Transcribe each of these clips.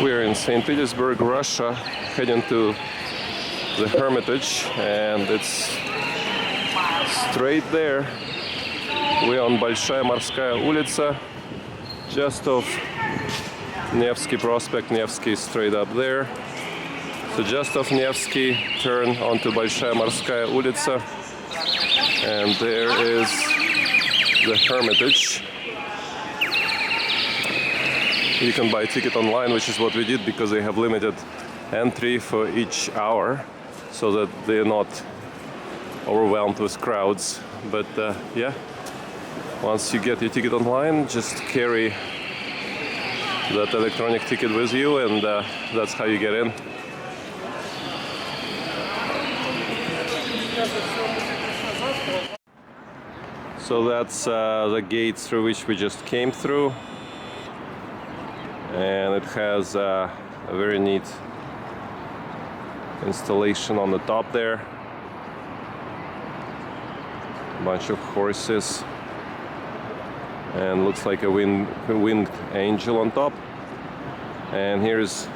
We're in St. Petersburg, Russia, heading to the Hermitage, and it's straight there. We're on Большая Морская улица, just off Nevsky Prospect. Nevsky is straight up there. So just off Nevsky, turn onto Большая Морская улица, and there is the Hermitage. You can buy a ticket online, which is what we did, because they have limited entry for each hour, so that they're not overwhelmed with crowds. But yeah, once you get your ticket online, just carry that electronic ticket with you, and that's how you get in. So that's the gate through which we just came through, and it has a very neat installation on the top there. A bunch of horses, and looks like a winged angel on top. And here's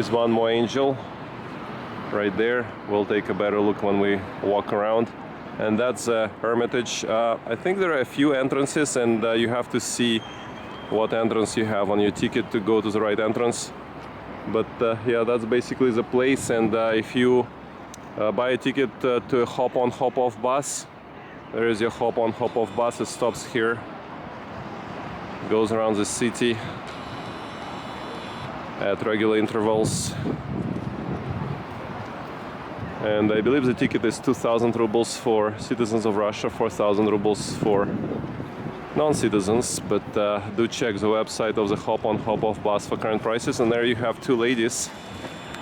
one more angel right there. We'll take a better look when we walk around. And that's a Hermitage. I think there are a few entrances, and you have to see what entrance you have on your ticket to go to the right entrance. But yeah, that's basically the place. And if you buy a ticket to a hop-on, hop-off bus, there is your hop-on, hop-off bus. It stops here, goes around the city at regular intervals. And I believe the ticket is 2,000 rubles for citizens of Russia, 4,000 rubles for non-citizens. But do check the website of the hop-on, hop-off bus for current prices. And there you have two ladies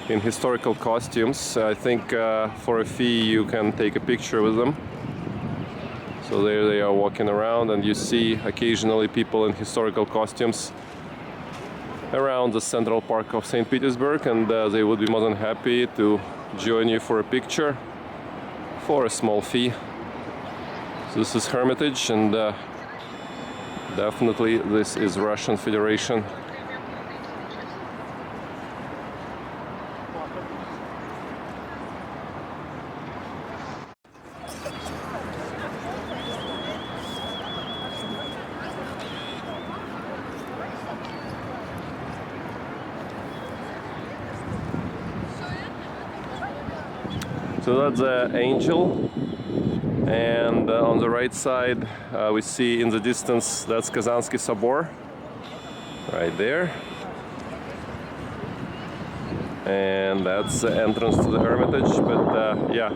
in historical costumes. I think for a fee you can take a picture with them. So there they are walking around, and you see occasionally people in historical costumes around the central park of St. Petersburg, and they would be more than happy to join you for a picture for a small fee. So this is Hermitage, and definitely this is Russian Federation. So that's the angel, and on the right side we see in the distance, that's Kazansky Sobor right there, and that's the entrance to the Hermitage. But yeah,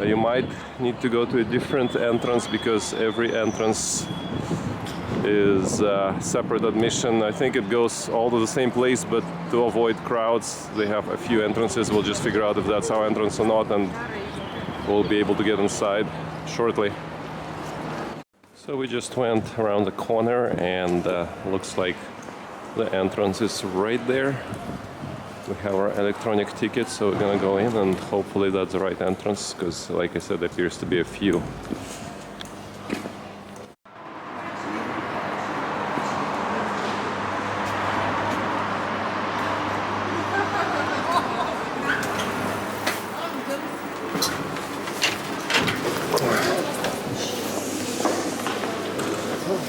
you might need to go to a different entrance, because every entrance is separate admission. I think it goes all to the same place, but to avoid crowds, they have a few entrances. We'll just figure out if that's our entrance or not, and we'll be able to get inside shortly. So we just went around the corner, and looks like the entrance is right there. We have our electronic ticket, so we're gonna go in, and hopefully that's the right entrance, because like I said, there appears to be a few.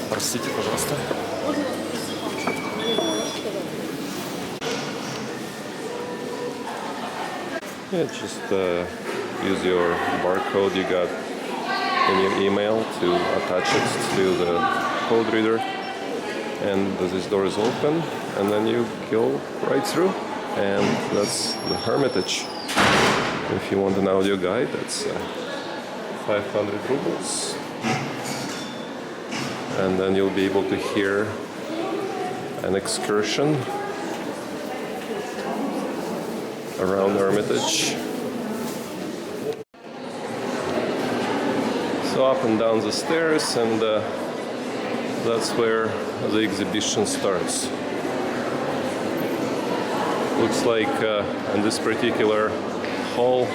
Простите, пожалуйста. Yeah, just use your barcode you got in your email to attach it to the code reader, and this door is open, and then you go right through, and that's the Hermitage. If you want an audio guide, that's 500 rubles. And then you'll be able to hear an excursion around Hermitage. So up and down the stairs, and that's where the exhibition starts. Looks like in this particular hall,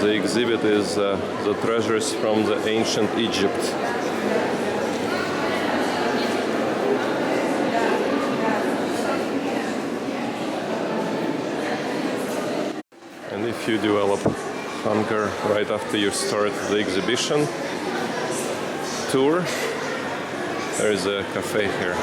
the exhibit is the treasures from the ancient Egypt. you develop hunger right after you start the exhibition tour. There is a cafe here.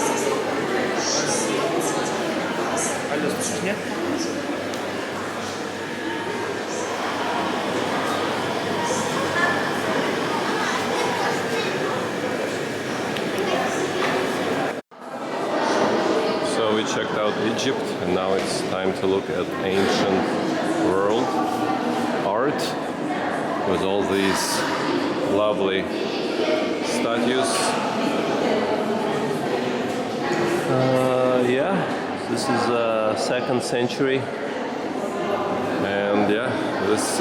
So we checked out Egypt, and now it's time to look at ancient world art with all these lovely statues. Yeah, this is 2nd century, and yeah, this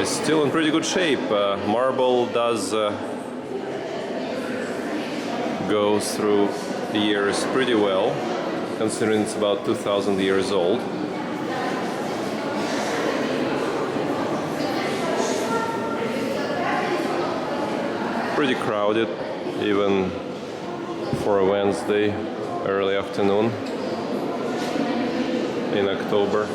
is still in pretty good shape. Marble does go through the years pretty well, considering it's about 2,000 years old. Pretty crowded, even for a Wednesday early afternoon in October.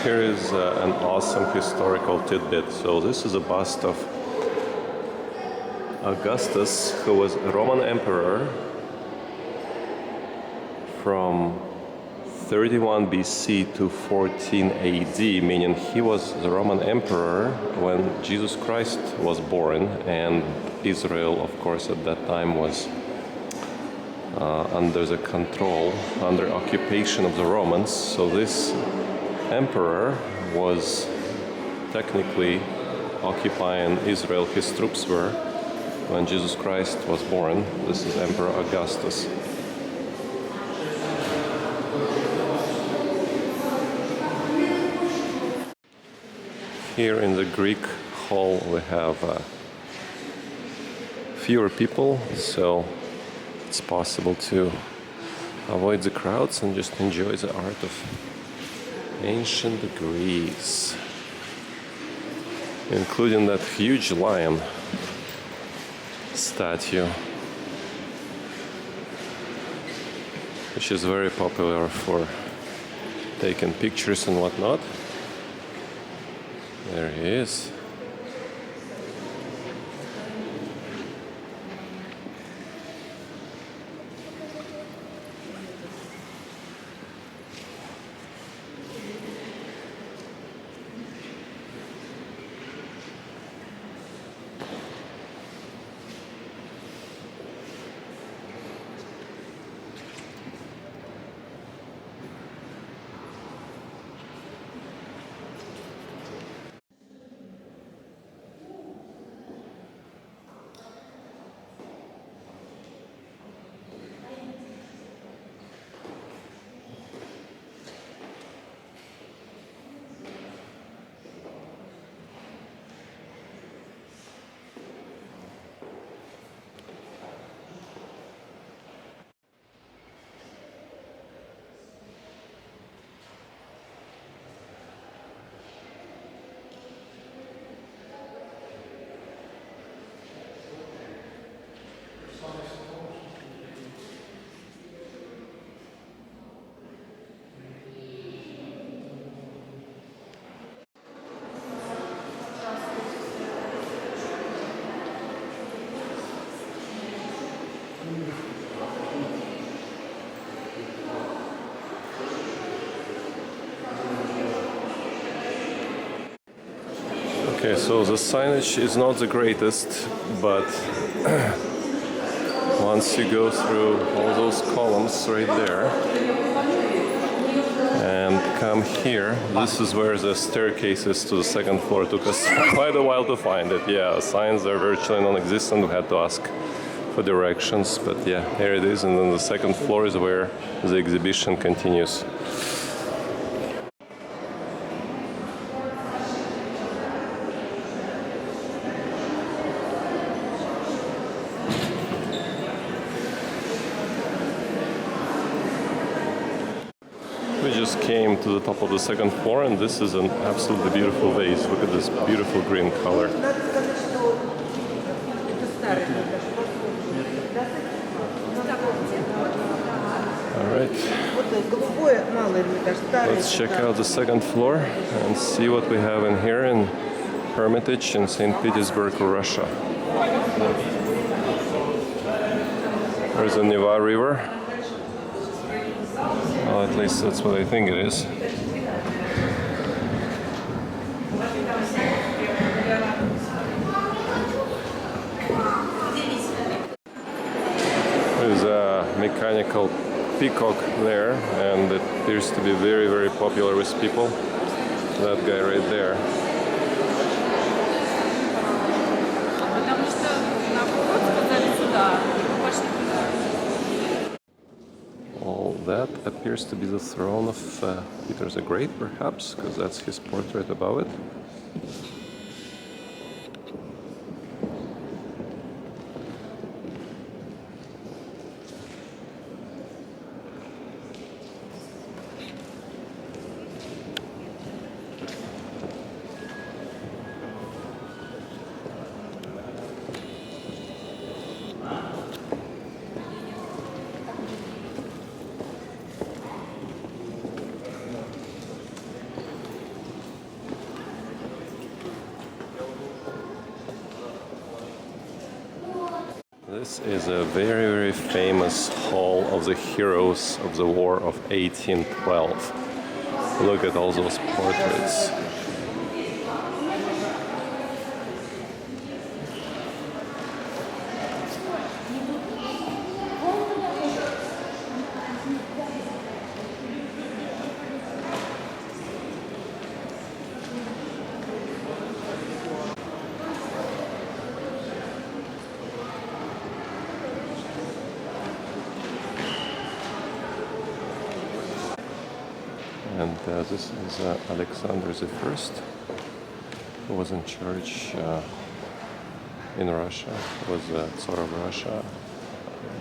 Here is an awesome historical tidbit. So this is a bust of Augustus, who was a Roman emperor from 31 BC to 14 AD, meaning he was the Roman emperor when Jesus Christ was born, and Israel, of course, at that time was under the control, under occupation of the Romans. So this emperor was technically occupying Israel. His troops were when Jesus Christ was born. This is Emperor Augustus. Here in the Greek hall we have fewer people, so it's possible to avoid the crowds and just enjoy the art of ancient Greece, including that huge lion statue, which is very popular for taking pictures and whatnot. There he is. Okay, so the signage is not the greatest, but once you go through all those columns right there and come here, this is where the staircase is to the 2nd floor. It took us quite a while to find it. Yeah, signs are virtually non-existent. We had to ask for directions, but yeah, here it is. And then the 2nd floor is where the exhibition continues. We just came to the top of the second floor, and this is an absolutely beautiful vase. Look at this beautiful green color. Alright, let's check out the second floor and see what we have in here in Hermitage in St. Petersburg, Russia. There's the Neva River. Well, at least that's what I think it is. There's a mechanical peacock there, and it appears to be very, very popular with people. That guy right there. All that appears to be the throne of Peter the Great, perhaps, because that's his portrait above it. This is a very, very famous hall of the heroes of the War of 1812. Look at all those portraits. And this is Alexander I, who was in charge in Russia. He was Tsar of Russia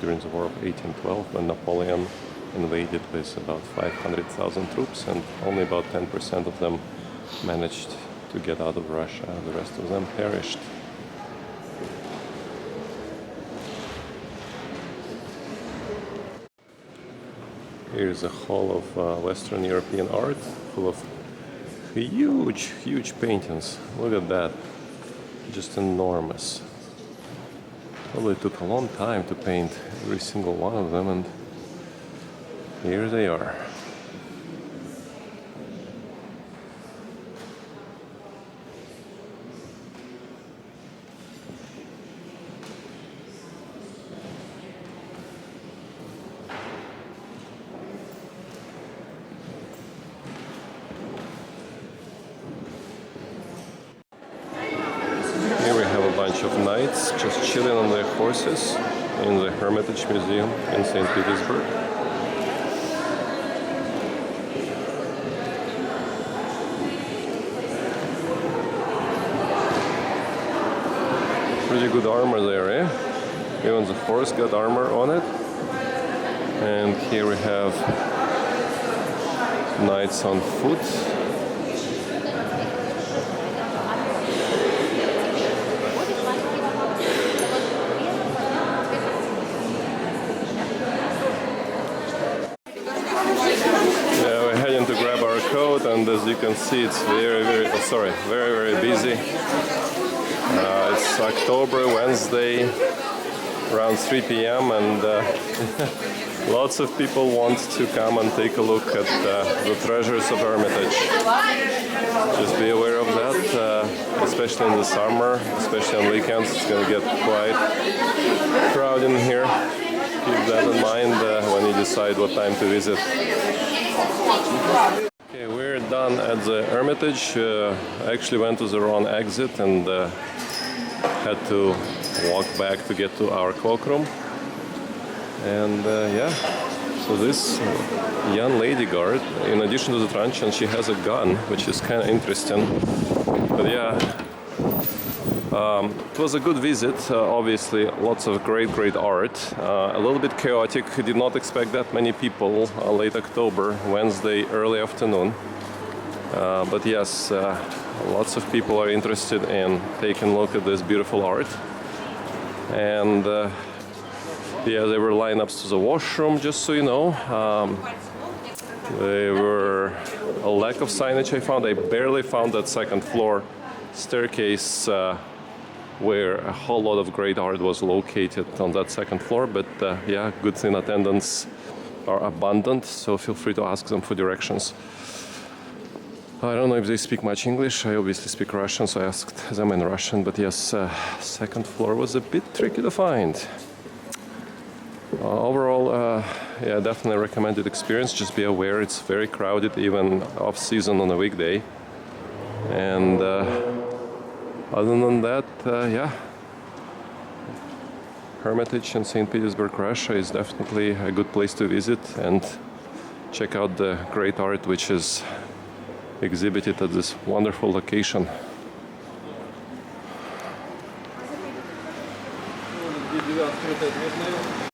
during the War of 1812, when Napoleon invaded with about 500,000 troops, and only about 10% of them managed to get out of Russia. The rest of them perished. Here's a hall of Western European art, full of huge, huge paintings. Look at that. Just enormous. Probably took a long time to paint every single one of them, and here they are. Of knights just chilling on their horses in the Hermitage Museum in St. Petersburg. Pretty good armor there, eh? Even the horse got armor on it. And here we have knights on foot. And as you can see, it's very, very busy. It's October, Wednesday, around 3 p.m. and lots of people want to come and take a look at the treasures of Hermitage. Just be aware of that, especially in the summer, especially on weekends. It's going to get quite crowded in here. Keep that in mind when you decide what time to visit. Okay, we're done at the Hermitage. I actually went to the wrong exit and had to walk back to get to our cloakroom. And yeah, so this young lady guard, in addition to the truncheon, she has a gun, which is kind of interesting. But yeah, It was a good visit, obviously lots of great art, a little bit chaotic, did not expect that many people, late October, Wednesday, early afternoon. But yes, lots of people are interested in taking a look at this beautiful art. And yeah, there were lineups to the washroom, just so you know. There were a lack of signage I found. I barely found that second floor staircase where a whole lot of great art was located on that second floor. But yeah, goods in attendance are abundant, so feel free to ask them for directions. I don't know if they speak much English. I obviously speak Russian, so I asked them in Russian. But yes, second floor was a bit tricky to find. Overall, yeah, definitely recommended experience. Just be aware it's very crowded, even off-season on a weekday. And other than that, yeah, Hermitage in St. Petersburg, Russia is definitely a good place to visit and check out the great art which is exhibited at this wonderful location. Где 9 открытая, 2 знаю.